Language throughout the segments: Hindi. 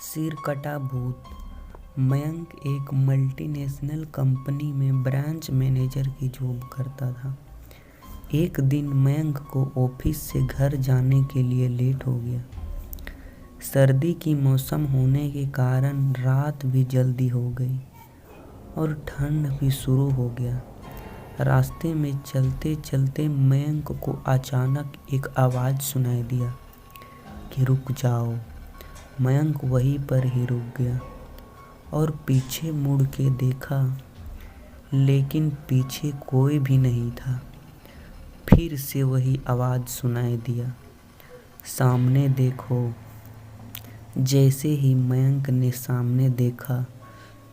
सिर कटा भूत। मयंक एक मल्टीनेशनल कंपनी में ब्रांच मैनेजर की जॉब करता था। एक दिन मयंक को ऑफिस से घर जाने के लिए लेट हो गया। सर्दी की मौसम होने के कारण रात भी जल्दी हो गई और ठंड भी शुरू हो गया। रास्ते में चलते चलते मयंक को अचानक एक आवाज़ सुनाई दिया कि रुक जाओ। मयंक वहीं पर ही रुक गया और पीछे मुड़ के देखा, लेकिन पीछे कोई भी नहीं था। फिर से वही आवाज़ सुनाई दिया, सामने देखो। जैसे ही मयंक ने सामने देखा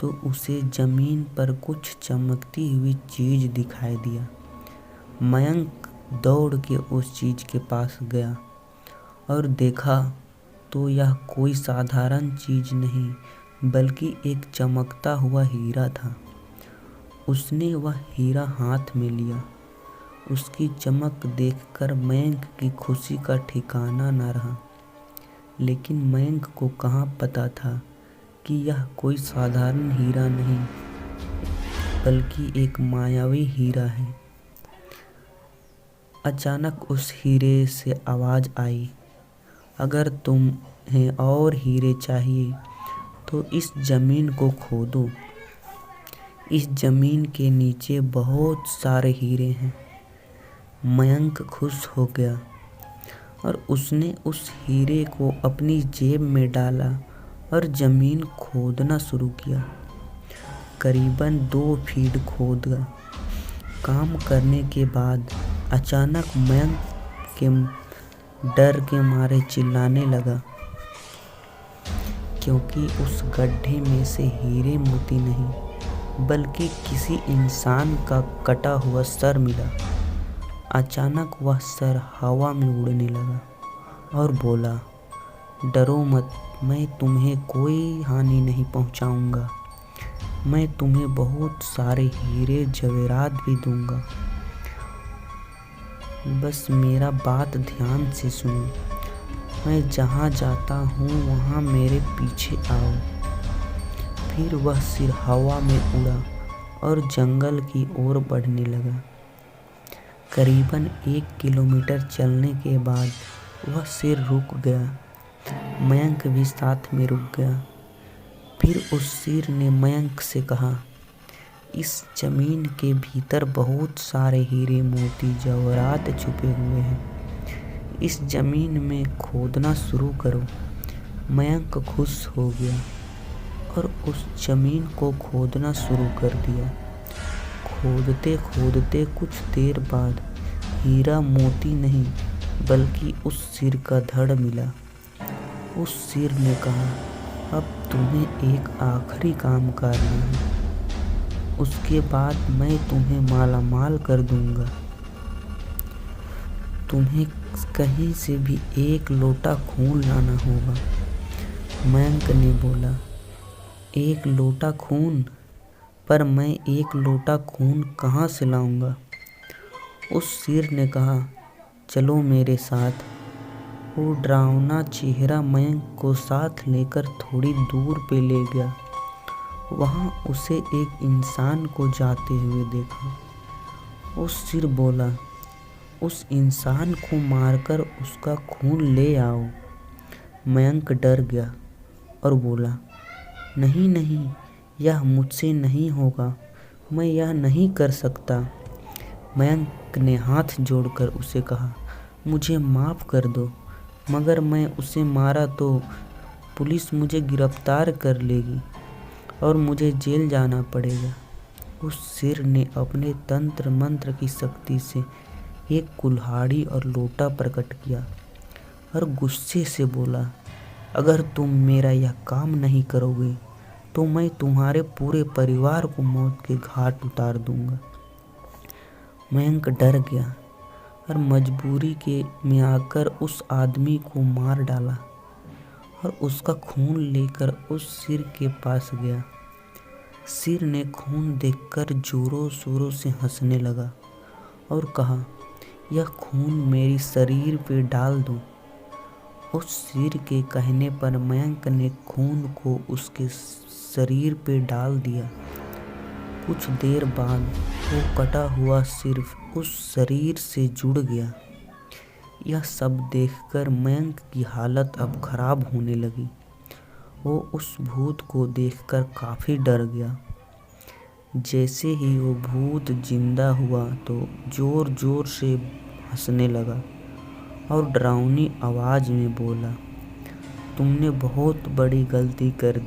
तो उसे ज़मीन पर कुछ चमकती हुई चीज़ दिखाई दिया। मयंक दौड़ के उस चीज़ के पास गया और देखा तो यह कोई साधारण चीज़ नहीं बल्कि एक चमकता हुआ हीरा था। उसने वह हीरा हाथ में लिया। उसकी चमक देखकर मयंक की खुशी का ठिकाना न रहा। लेकिन मयंक को कहाँ पता था कि यह कोई साधारण हीरा नहीं बल्कि एक मायावी हीरा है। अचानक उस हीरे से आवाज़ आई, अगर तुम्हें और हीरे चाहिए तो इस ज़मीन को खोदो। इस ज़मीन के नीचे बहुत सारे हीरे हैं। मयंक खुश हो गया और उसने उस हीरे को अपनी जेब में डाला और ज़मीन खोदना शुरू किया। करीबन 2 फीट खोदा। काम करने के बाद अचानक मयंक के डर के मारे चिल्लाने लगा, क्योंकि उस गड्ढे में से हीरे मोती नहीं बल्कि किसी इंसान का कटा हुआ सर मिला। अचानक वह सर हवा में उड़ने लगा और बोला, डरो मत, मैं तुम्हें कोई हानि नहीं पहुंचाऊंगा। मैं तुम्हें बहुत सारे हीरे जवेरात भी दूंगा। बस मेरा बात ध्यान से सुनो। मैं जहाँ जाता हूँ वहाँ मेरे पीछे आओ। फिर वह सिर हवा में उड़ा और जंगल की ओर बढ़ने लगा। करीबन 1 किलोमीटर चलने के बाद वह सिर रुक गया। मयंक भी साथ में रुक गया। फिर उस सिर ने मयंक से कहा, इस ज़मीन के भीतर बहुत सारे हीरे मोती जवाहरात छुपे हुए हैं। इस ज़मीन में खोदना शुरू करो। मयंक खुश हो गया और उस ज़मीन को खोदना शुरू कर दिया। खोदते खोदते कुछ देर बाद हीरा मोती नहीं बल्कि उस सिर का धड़ मिला। उस सिर ने कहा, अब तुम्हें एक आखिरी काम करना है, उसके बाद मैं तुम्हें मालामाल कर दूंगा। तुम्हें कहीं से भी 1 लोटा खून लाना होगा। मयंक ने बोला, 1 लोटा खून? पर मैं 1 लोटा खून कहाँ से लाऊंगा? उस सिर ने कहा, चलो मेरे साथ। वो डरावना चेहरा मयंक को साथ लेकर थोड़ी दूर पे ले गया। वहाँ उसे एक इंसान को जाते हुए देखा। उस सिर बोला, उस इंसान को मारकर उसका खून ले आओ। मयंक डर गया और बोला, नहीं नहीं, यह मुझसे नहीं होगा, मैं यह नहीं कर सकता। मयंक ने हाथ जोड़कर उसे कहा, मुझे माफ़ कर दो, मगर मैं उसे मारा तो पुलिस मुझे गिरफ्तार कर लेगी और मुझे जेल जाना पड़ेगा। उस सिर ने अपने तंत्र मंत्र की शक्ति से एक कुल्हाड़ी और लोटा प्रकट किया और गुस्से से बोला, अगर तुम मेरा यह काम नहीं करोगे तो मैं तुम्हारे पूरे परिवार को मौत के घाट उतार दूंगा। मयंक डर गया और मजबूरी में आकर उस आदमी को मार डाला और उसका खून लेकर उस सिर के पास गया। सिर ने खून देखकर जोरों शोरों से हंसने लगा और कहा, यह खून मेरे शरीर पे डाल दो उस सिर के कहने पर मयंक ने खून को उसके शरीर पे डाल दिया। कुछ देर बाद वो कटा हुआ सिर उस शरीर से जुड़ गया। यह सब देखकर मयंक की हालत अब खराब होने लगी। वो उस भूत को देखकर काफ़ी डर गया। जैसे ही वो भूत जिंदा हुआ तो जोर जोर से हंसने लगा और डरावनी आवाज़ में बोला, तुमने बहुत बड़ी गलती कर दी।